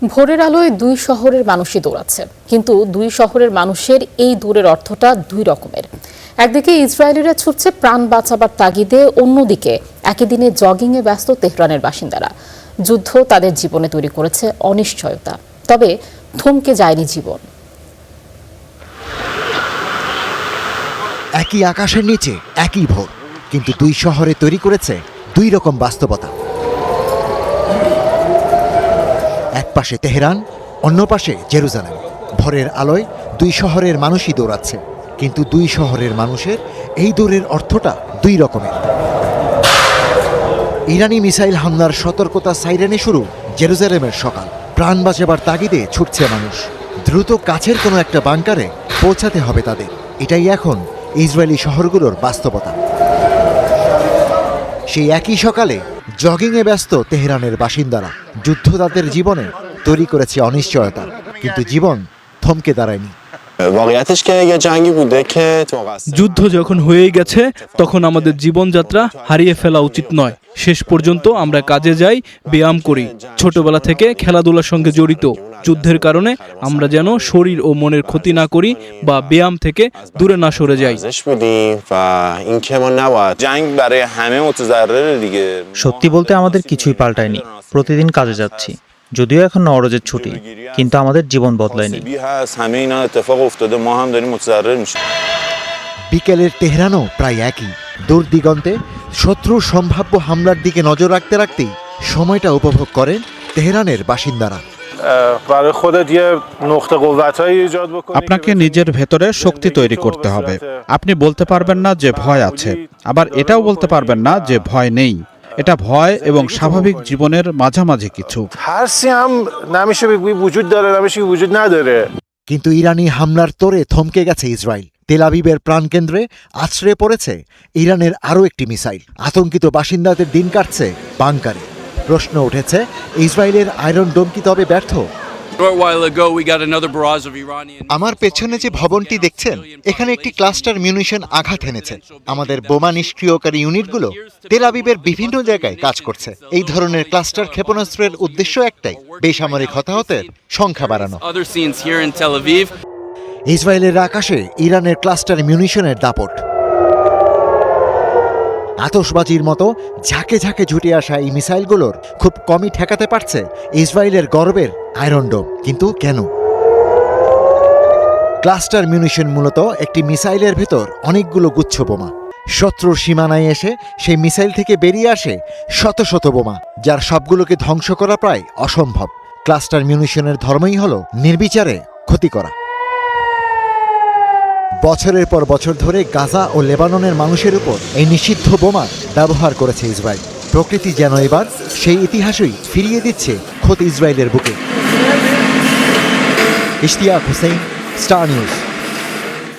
ভোরের আলোয় দুই শহরের মানুষই দৌড়াচ্ছে, কিন্তু দুই শহরের মানুষের এই দৌড়ের অর্থটা দুই রকমের। একদিকে ইসরায়েলিরা ছুটছে প্রাণ বাঁচাবার তাগিদে, অন্যদিকে একই দিনে জগিংয়ে ব্যস্ত তেহরানের বাসিন্দারা। যুদ্ধ তাদের জীবনে তৈরি করেছে অনিশ্চয়তা, তবে থমকে যায়নি জীবন। একই আকাশের নিচে একই ভোর, কিন্তু দুই শহরে তৈরি করেছে দুই রকম বাস্তবতা। এক পাশে তেহরান, অন্য পাশে জেরুজালেম। ভোরের আলোয় দুই শহরের মানুষই দৌড়াচ্ছে, কিন্তু দুই শহরের মানুষের এই দৌড়ের অর্থটা দুই রকমের। ইরানি মিসাইল হামলার সতর্কতা সাইরেনে শুরু জেরুজালেমের সকাল। প্রাণ বাঁচাবার তাগিদে ছুটছে মানুষ। দ্রুত কাছের কোনো একটা বাংকারে পৌঁছাতে হবে তাদের। এটাই এখন ইসরায়েলি শহরগুলোর বাস্তবতা। সেই একই সকালে জগিংয়ে ব্যস্ত তেহরানের বাসিন্দারা। যুদ্ধ তাদের জীবনে তৈরি করেছে অনিশ্চয়তা, কিন্তু জীবন থমকে দাঁড়ায়নি। যুদ্ধ যখন হয়েই গেছে, তখন আমাদের জীবনযাত্রা হারিয়ে ফেলা উচিত নয়। শেষ পর্যন্ত আমরা কাজে যাই, ব্যায়াম করি, ছোটবেলা থেকে খেলাধুলার সঙ্গে জড়িত। যুদ্ধের কারণে আমরা যেন শরীর ও মনের ক্ষতি না করি বা ব্যায়াম থেকে দূরে না সরে যাই। সত্যি বলতে আমাদের কিছুই পাল্টায়নি। প্রতিদিন কাজে যাচ্ছি, যদিও এখন নওরোজের ছুটি, কিন্তু আমাদের জীবন বদলায়নি। বিকেলের তেহরানও প্রায় একই। দূর দিগন্তে শত্রুর সম্ভাব্য হামলার দিকে নজর রাখতে রাখতেই সময়টা উপভোগ করেন তেহরানের বাসিন্দারা। আপনাকে নিজের ভেতরে শক্তি তৈরি করতে হবে। আপনি বলতে পারবেন না যে ভয় আছে, আবার এটাও বলতে পারবেন না যে ভয় নেই। এটা ভয় এবং স্বাভাবিক জীবনের মাঝামাঝি কিছু। কিন্তু ইরানি হামলার তোড়ে থমকে গেছে ইসরায়েল। তেল আবিবের প্রাণকেন্দ্রে আছড়ে পড়েছে ইরানের আরও একটি মিসাইল। আতঙ্কিত বাসিন্দাদের দিন কাটছে বাংকারে। প্রশ্ন উঠেছে, ইসরায়েলের আয়রন ডোম কি তবে ব্যর্থ? আমার পেছনে যে ভবনটি দেখছেন, এখানে একটি ক্লাস্টার মিউনিশন আঘাত এনেছে। আমাদের বোমা নিষ্ক্রিয়কারী ইউনিটগুলো তেল আবিবের বিভিন্ন জায়গায় কাজ করছে। এই ধরনের ক্লাস্টার ক্ষেপণাস্ত্রের উদ্দেশ্য একটাই, বেসামরিক হতাহতের সংখ্যা বাড়ানো। ইসরায়েলের আকাশে ইরানের ক্লাস্টার মিউনিশনের দাপট। আতশবাজির মতো ঝাঁকে ঝাঁকে ছুটে আসা এই মিসাইলগুলোর খুব কমই ঠেকাতে পারছে ইসরায়েলের গর্বের আয়রন ডোম। কিন্তু কেন? ক্লাস্টার মিউনিশন মূলত একটি মিসাইলের ভেতর অনেকগুলো গুচ্ছ বোমা। শত্রুর সীমানায় এসে সেই মিসাইল থেকে বেরিয়ে আসে শত শত বোমা, যার সবগুলোকে ধ্বংস করা প্রায় অসম্ভব। ক্লাস্টার মিউনিশনের ধর্মই হল নির্বিচারে ক্ষতি করা। বছরের পর বছর ধরে গাজা ও লেবাননের মানুষের উপর এই নিষিদ্ধ বোমা ব্যবহার করেছে ইসরায়েল। প্রকৃতি যেন এবার সেই ইতিহাসই ফিরিয়ে দিচ্ছে খোদ ইসরায়েলের বুকে। Ishtiaq Hossain, star news.